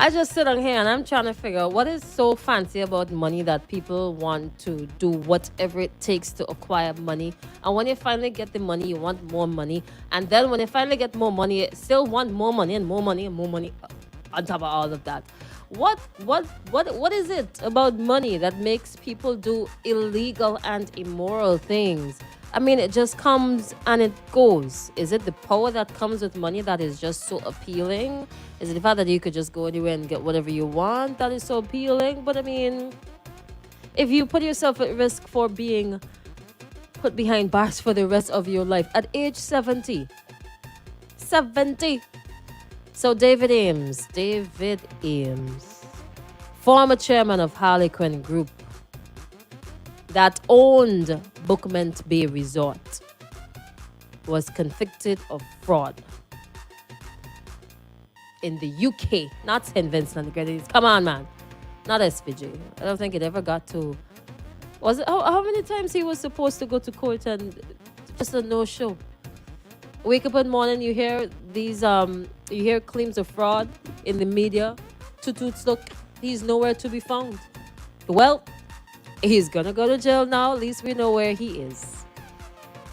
I just sit on here and I'm trying to figure out what is so fancy about money that people want to do whatever it takes to acquire money. And when you finally get the money, you want more money. And then when you finally get more money, you still want more money and more money and more money on top of all of that. What is it about money that makes people do illegal and immoral things? I mean, it just comes and it goes. Is it the power that comes with money that is just so appealing? Is it the fact that you could just go anywhere and get whatever you want that is so appealing? But I mean, if you put yourself at risk for being put behind bars for the rest of your life at age 70, 70. So David Ames, former chairman of HARLEQUIN Group that owned BUCCAMENT Bay Resort, was convicted of fraud in the UK, not St. Vincent and the Grenadines. Come on, man. Not SVJ. I don't think it ever got to... Was it... How many times he was supposed to go to court and just a no-show? Wake up in the morning, you hear these... You hear claims of fraud in the media. Toots, look, he's nowhere to be found. Well, he's gonna go to jail now. At least we know where he is.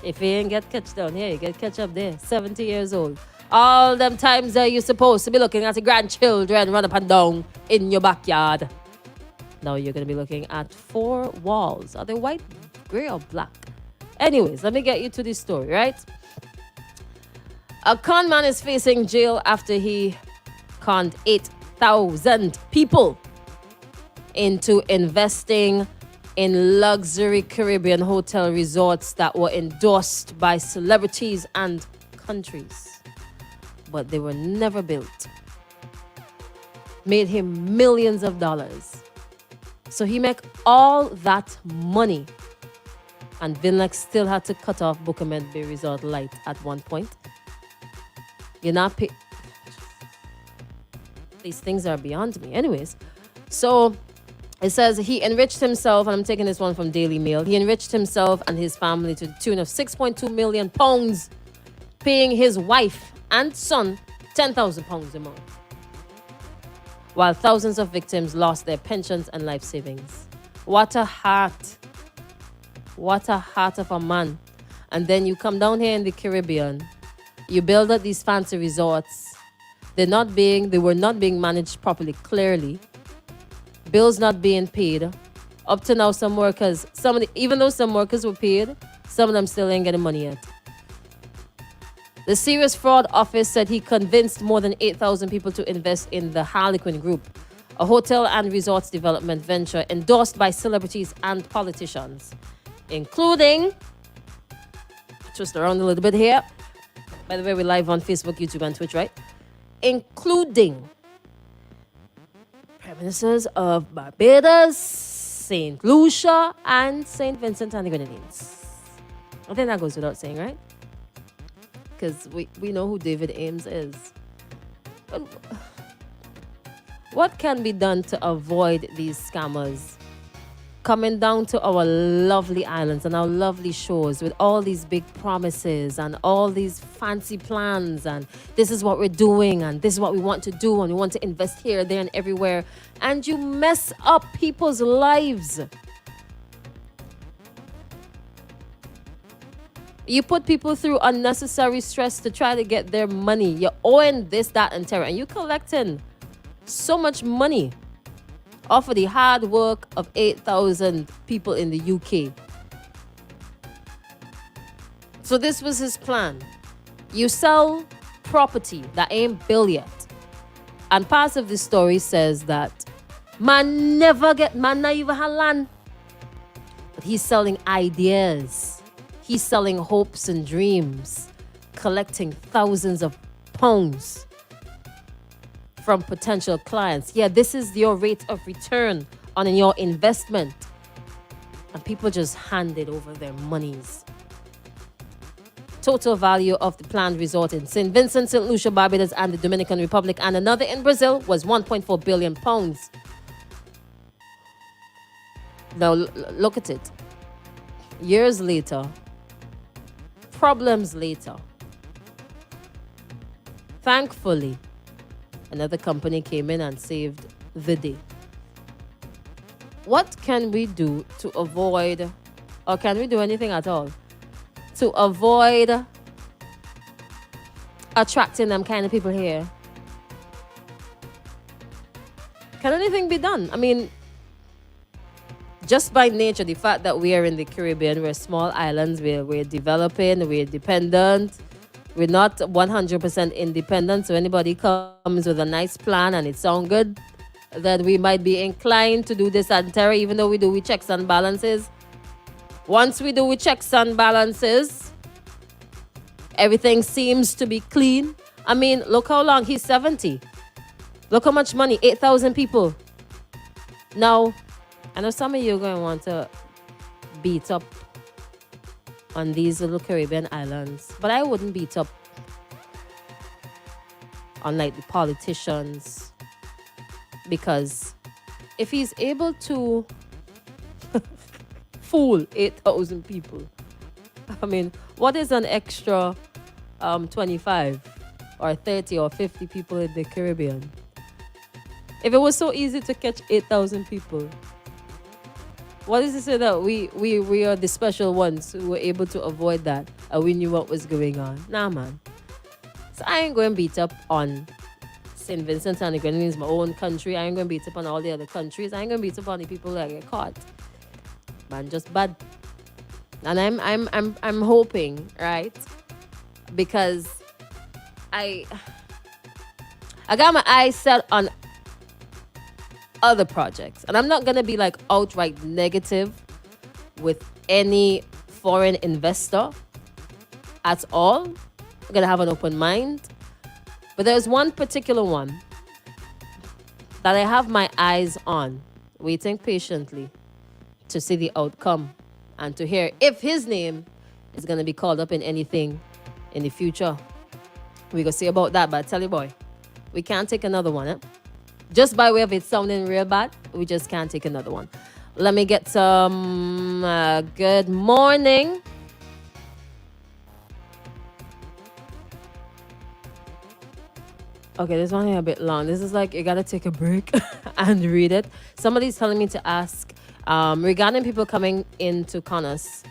If he ain't get catch down here, you get catch up there. 70 years old. All them times that you're supposed to be looking at your grandchildren run up and down in your backyard. Now you're gonna be looking at 4 walls. Are they white, gray, or black? Anyways, let me get you to this story, right? A con man is facing jail after he conned 8,000 people into investing in luxury Caribbean hotel resorts that were endorsed by celebrities and countries, but they were never built. Made him millions of dollars. So he make all that money, and Vinlex still had to cut off BUCCAMENT Bay Resort light at one point. You're not pay. These things are beyond me. Anyways, so it says he enriched himself, and I'm taking this one from Daily Mail. He enriched himself and his family to the tune of £6.2 million, paying his wife and son £10,000 a month, while thousands of victims lost their pensions and life savings. What a heart. What a heart of a man. And then you come down here in the Caribbean, you build up these fancy resorts. They were not being managed properly, clearly. Bills not being paid. Up to now, some workers, even though some workers were paid, some of them still ain't getting money yet. The Serious Fraud Office said he convinced more than 8,000 people to invest in the HARLEQUIN Group, a hotel and resorts development venture endorsed by celebrities and politicians, including, twist around a little bit here. By the way, we're live on Facebook, YouTube, and Twitch, right? Including Prime Ministers of Barbados, St. Lucia, and St. Vincent and the Grenadines. I think that goes without saying, right? Because we know who David Ames is. But what can be done to avoid these scammers coming down to our lovely islands and our lovely shores with all these big promises and all these fancy plans, and this is what we're doing and this is what we want to do and we want to invest here, there, and everywhere, and you mess up people's lives? You put people through unnecessary stress to try to get their money. You're owing this, that, and terror, and you're collecting so much money off of the hard work of 8,000 people in the UK. So this was his plan. You sell property that ain't built yet. And part of the story says that man not even have land. But he's selling ideas. He's selling hopes and dreams, collecting thousands of pounds from potential clients. Yeah, this is your rate of return on your investment. And people just handed over their monies. Total value of the planned resort in St. Vincent, St. Lucia, Barbados, and the Dominican Republic, and another in Brazil, was £1.4 billion. Now, look at it. Years later, problems later. Thankfully, Another company came in and saved the day. What can we do to avoid, or can we do anything at all, to avoid attracting them kind of people here? Can anything be done? I mean, just by nature, the fact that we are in the Caribbean, we're small islands, we're developing, we're dependent. We're not 100% independent, so anybody comes with a nice plan and it sounds good, then we might be inclined to do this and terror, even though we do with checks and balances. Once we do with checks and balances, everything seems to be clean. I mean, look how long, he's 70. Look how much money, 8,000 people. Now, I know some of you are going to want to beat up on these little Caribbean islands, but I wouldn't beat up on like the politicians, because if he's able to fool 8,000 people, I mean, what is an extra 25 or 30 or 50 people in the Caribbean? If it was so easy to catch 8,000 people, what is to say that we are the special ones who were able to avoid that and we knew what was going on? Nah, man. So I ain't going to beat up on St. Vincent and the Grenadines, my own country. I ain't going to beat up on all the other countries. I ain't going to beat up on the people that get caught. Man, just bad. And I'm hoping, right? Because I got my eyes set on other projects, and I'm not gonna be like outright negative with any foreign investor at all. I'm gonna have an open mind, but there's one particular one that I have my eyes on, waiting patiently to see the outcome and to hear if his name is gonna be called up in anything in the future. We gonna see about that, but I tell you, boy, we can't take another one, eh? Just by way of it sounding real bad, we just can't take another one. Let me get some good morning. Okay, this one here a bit long. This is like, you gotta take a break and read it. Somebody's telling me to ask regarding people coming into Connors,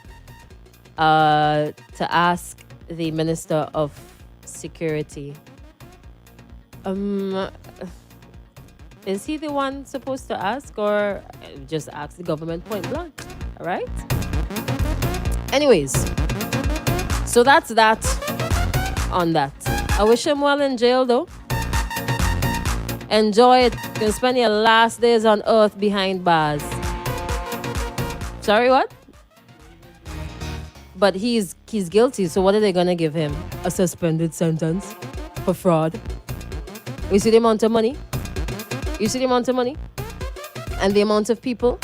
to ask the Minister of Security. Is he the one supposed to ask, or just ask the government point blank? All right. Anyways, so that's that on that. I wish him well in jail, though. Enjoy it. You can spend your last days on earth behind bars. Sorry, what? But he's guilty, so what are they going to give him? A suspended sentence for fraud. You see the amount of money? You see the amount of money? And the amount of people?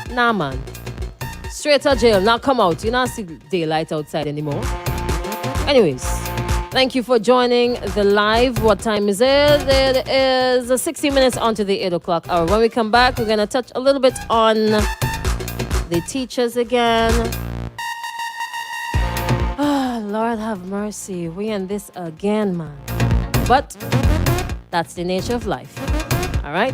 Nah, man. Straight to jail. Now come out. You not see daylight outside anymore. Anyways, thank you for joining the live. What time is it? It is 60 minutes onto the 8 o'clock hour. When we come back, we're going to touch a little bit on the teachers again. Oh, Lord have mercy. We in this again, man. But that's the nature of life. All right?